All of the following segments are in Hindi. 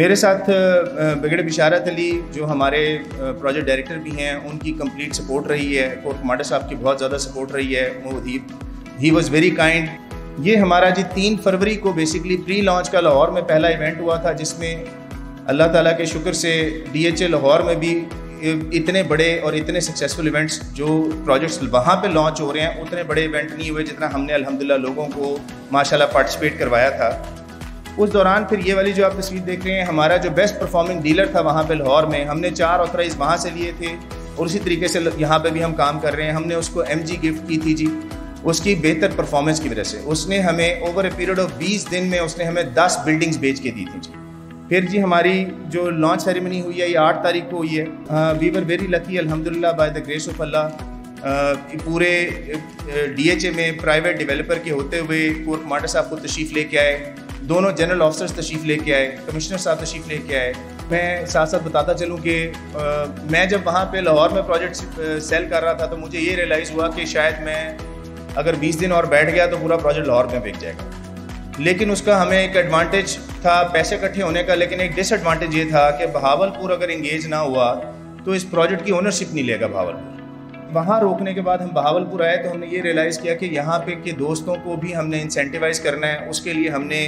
मेरे साथ ब्रिगेडियर बिशारत अली जो हमारे प्रोजेक्ट डायरेक्टर भी हैं, उनकी कंप्लीट सपोर्ट रही है। कोर कमांडर साहब की बहुत ज़्यादा सपोर्ट रही है। He was very kind. ये हमारा जी 3 फरवरी को बेसिकली प्री लॉन्च का लाहौर में पहला इवेंट हुआ था, जिसमें अल्लाह ताला के शुक्र से DHA लाहौर में भी इतने बड़े और इतने सक्सेसफुल इवेंट्स जो प्रोजेक्ट्स वहाँ पे लॉन्च हो रहे हैं, उतने बड़े इवेंट नहीं हुए जितना हमने अल्हम्दुलिल्लाह लोगों को माशाल्लाह पार्टिसिपेट करवाया था। उस दौरान फिर ये वाली जो आप तस्वीर देख रहे हैं, हमारा जो बेस्ट परफॉर्मिंग डीलर था वहाँ पे लाहौर में, हमने 4 ऑथराइज वहाँ से लिए थे और उसी तरीके से यहाँ पे भी हम काम कर रहे हैं। हमने उसको MG गिफ्ट की थी जी, उसकी बेहतर परफॉर्मेंस की वजह से। उसने हमें ओवर ए पीरियड ऑफ 20 दिन में उसने हमें 10 बिल्डिंग्स बेच के दी थी जी। फिर जी हमारी जो लॉन्च सेरेमनी हुई है ये 8 तारीख को हुई है। वी वर वेरी लकी अल्हम्दुलिल्लाह बाय द ग्रेस ऑफ अल्लाह। पूरे DHA में प्राइवेट डेवलपर के होते हुए कोर कमांडर साहब को तशरीफ़ लेके आए, दोनों जनरल ऑफिसर्स तशरीफ़ लेके आए, कमिश्नर साहब तशरीफ़ लेके आए। मैं साथ साथ बताता चलूँ कि मैं जब वहाँ पे लाहौर में प्रोजेक्ट सेल कर रहा था तो मुझे ये रियलाइज़ हुआ कि शायद मैं अगर 20 दिन और बैठ गया तो पूरा प्रोजेक्ट लाहौर में बिक जाएगा। लेकिन उसका हमें एक एडवांटेज था पैसे इकट्ठे होने का, लेकिन एक डिसएडवांटेज ये था कि बहावलपुर अगर इंगेज ना हुआ तो इस प्रोजेक्ट की ओनरशिप नहीं लेगा बहावलपुर। वहाँ रोकने के बाद हम बहावलपुर आए तो हमने ये रियलाइज़ किया कि यहाँ पे के दोस्तों को भी हमने इंसेंटिवाइज़ करना है। उसके लिए हमने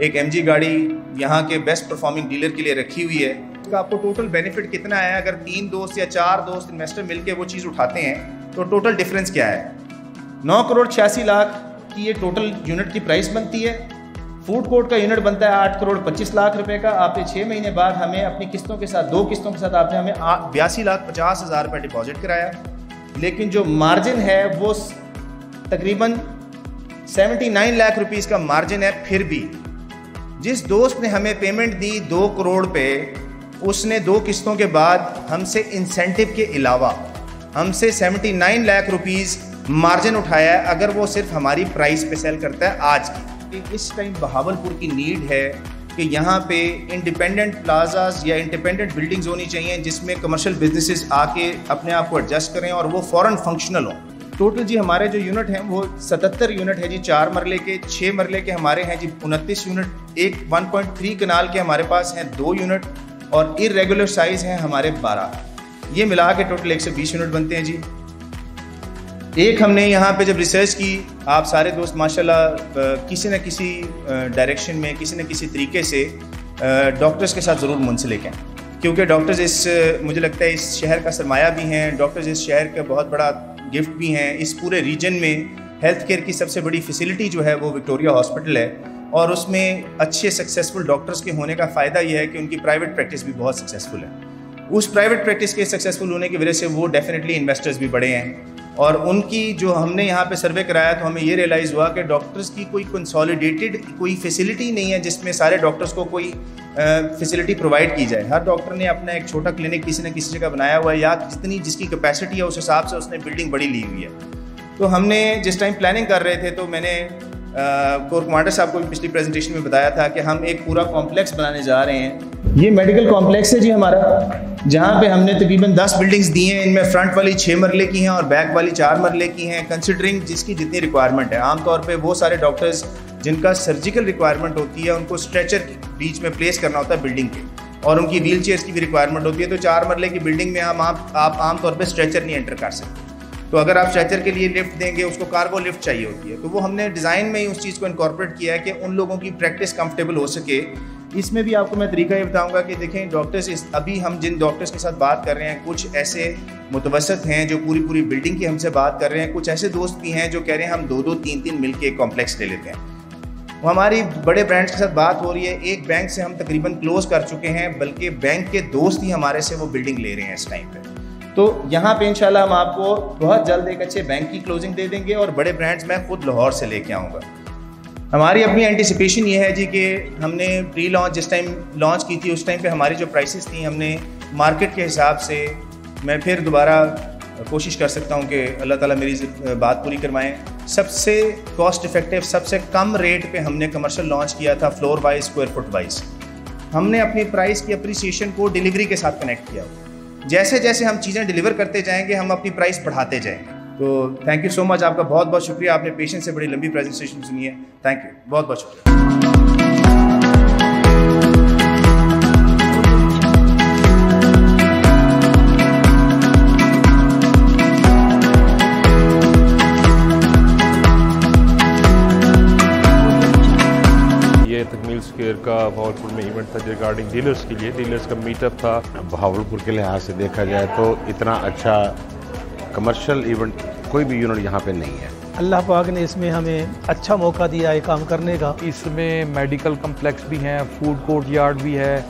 एक MG गाड़ी यहाँ के बेस्ट परफॉर्मिंग डीलर के लिए रखी हुई है। तो आपको टोटल बेनिफिट कितना है, अगर 3 दोस्त या 4 दोस्त इन्वेस्टर मिलके वो चीज़ उठाते हैं तो टोटल डिफरेंस क्या है? 9 करोड़ 86 लाख की ये टोटल यूनिट की प्राइस बनती है। फूड कोर्ट का यूनिट बनता है 8 करोड़ 25 लाख रुपए का। आपने 6 महीने बाद हमें अपनी किस्तों के साथ 2 किस्तों के साथ आपने हमें 82 लाख 50 हज़ार रुपये डिपॉजिट कराया, लेकिन जो मार्जिन है वो तकरीबन 79 लाख रुपीस का मार्जिन है। फिर भी जिस दोस्त ने हमें पेमेंट दी 2 करोड़ पे, उसने 2 किस्तों के बाद हमसे इंसेंटिव के अलावा हमसे 79 लाख रुपीस मार्जिन उठाया है, अगर वो सिर्फ हमारी प्राइस पे सेल करता है। आज की इस टाइम बहावलपुर की नीड है कि यहाँ पे इंडिपेंडेंट प्लाजाज या इंडिपेंडेंट बिल्डिंग्स होनी चाहिए जिसमें कमर्शियल बिजनेसेस आके अपने आप को एडजस्ट करें और वो फ़ौरन फंक्शनल हों। टोटल जी हमारे जो यूनिट हैं वो 77 यूनिट है जी। 4 मरले के, 6 मरले के हमारे हैं जी 29 यूनिट। एक 1.3 कनाल के हमारे पास हैं 2 यूनिट और इरेगुलर साइज़ हैं हमारे 12। ये मिला के टोटल 120 यूनिट बनते हैं जी। एक हमने यहाँ पे जब रिसर्च की, आप सारे दोस्त माशाल्लाह किसी न किसी डायरेक्शन में किसी न किसी तरीके से डॉक्टर्स के साथ ज़रूर मुंसलिक हैं, क्योंकि डॉक्टर्स मुझे लगता है इस शहर का सरमाया भी हैं। डॉक्टर्स इस शहर का बहुत बड़ा गिफ्ट भी हैं। इस पूरे रीजन में हेल्थ केयर की सबसे बड़ी फैसिलिटी जो है वो विक्टोरिया हॉस्पिटल है, और उसमें अच्छे सक्सेसफुल डॉक्टर्स के होने का फ़ायदा यह है कि उनकी प्राइवेट प्रैक्टिस भी बहुत सक्सेसफुल है। उस प्राइवेट प्रैक्टिस के सक्सेसफुल होने की वजह से वो डेफिनेटली इन्वेस्टर्स भी बड़े हैं। और उनकी जो हमने यहाँ पे सर्वे कराया तो हमें ये रियलाइज़ हुआ कि डॉक्टर्स की कोई कंसोलिडेटेड कोई फैसिलिटी नहीं है जिसमें सारे डॉक्टर्स को कोई फैसिलिटी प्रोवाइड की जाए। हर डॉक्टर ने अपना एक छोटा क्लिनिक किसी न किसी जगह बनाया हुआ है, या जितनी जिसकी कैपेसिटी है उस हिसाब से उसने बिल्डिंग बड़ी ली हुई है। तो हमने जिस टाइम प्लानिंग कर रहे थे तो मैंने कोर कमांडर साहब को पिछली प्रेजेंटेशन में बताया था कि हम एक पूरा कॉम्प्लेक्स बनाने जा रहे हैं। ये मेडिकल कॉम्प्लेक्स है जी हमारा, जहाँ पे हमने तकरीबन 10 बिल्डिंग्स दी हैं। इनमें फ्रंट वाली 6 मरले की हैं और बैक वाली 4 मरले की हैं, कंसिडरिंग जिसकी जितनी रिक्वायरमेंट है। आमतौर पे वो सारे डॉक्टर्स जिनका सर्जिकल रिक्वायरमेंट होती है उनको स्ट्रेचर बीच में प्लेस करना होता है बिल्डिंग के, और उनकी व्हील चेयर्स की भी रिक्वायरमेंट होती है। तो 4 मरले की बिल्डिंग में आप आमतौर पर स्ट्रेचर नहीं एंटर कर सकते। तो अगर आप स्ट्रेचर के लिए लिफ्ट देंगे, उसको कार्गो लिफ्ट चाहिए होती है। तो वो हमने डिज़ाइन में ही उस चीज़ को इनकॉर्पोरेट किया है कि उन लोगों की प्रैक्टिस कंफर्टेबल हो सके। इसमें भी आपको मैं तरीका ये बताऊंगा कि देखें डॉक्टर्स अभी हम जिन डॉक्टर्स के साथ बात कर रहे हैं, कुछ ऐसे मुतवसत हैं जो पूरी बिल्डिंग की हमसे बात कर रहे हैं, कुछ ऐसे दोस्त भी हैं जो कह रहे हैं हम 2-2 3-3 मिल के एक कॉम्प्लेक्स ले लेते हैं। वो हमारी बड़े ब्रांड्स के साथ बात हो रही है। एक बैंक से हम तकरीबन क्लोज कर चुके हैं, बल्कि बैंक के दोस्त ही हमारे से वो बिल्डिंग ले रहे हैं इस टाइम पे। तो यहाँ पे इंशाल्लाह हम आपको बहुत जल्द एक अच्छे बैंक की क्लोजिंग दे देंगे और बड़े ब्रांड्स मैं खुद लाहौर से लेके आऊँगा। हमारी अपनी एंटिसिपेशन ये है जी कि हमने प्री लॉन्च जिस टाइम लॉन्च की थी उस टाइम पे हमारी जो प्राइसेस थी, हमने मार्केट के हिसाब से, मैं फिर दोबारा कोशिश कर सकता हूँ कि अल्लाह ताला मेरी बात पूरी करवाएं, सबसे कॉस्ट इफेक्टिव सबसे कम रेट पे हमने कमर्शियल लॉन्च किया था, floor wise square foot wise. हमने अपनी प्राइस की अप्रिसिएशन को डिलीवरी के साथ कनेक्ट किया। जैसे जैसे हम चीज़ें डिलीवर करते जाएंगे हम अपनी प्राइस बढ़ाते जाएंगे। तो थैंक यू सो मच, आपका बहुत बहुत शुक्रिया। आपने पेशेंस से बड़ी लंबी प्रेजेंटेशन सुनी है। थैंक यू, बहुत बहुत शुक्रिया। भावलपुर में इवेंट था रिगार्डिंग डीलर्स के लिए, डीलर्स का मीटअप था। भावलपुर के लिहाज से देखा जाए तो इतना अच्छा कमर्शियल इवेंट कोई भी यूनिट यहाँ पे नहीं है। अल्लाह पाक ने इसमें हमें अच्छा मौका दिया है काम करने का। इसमें मेडिकल कम्प्लेक्स भी हैं, फूड कोर्ट यार्ड भी है,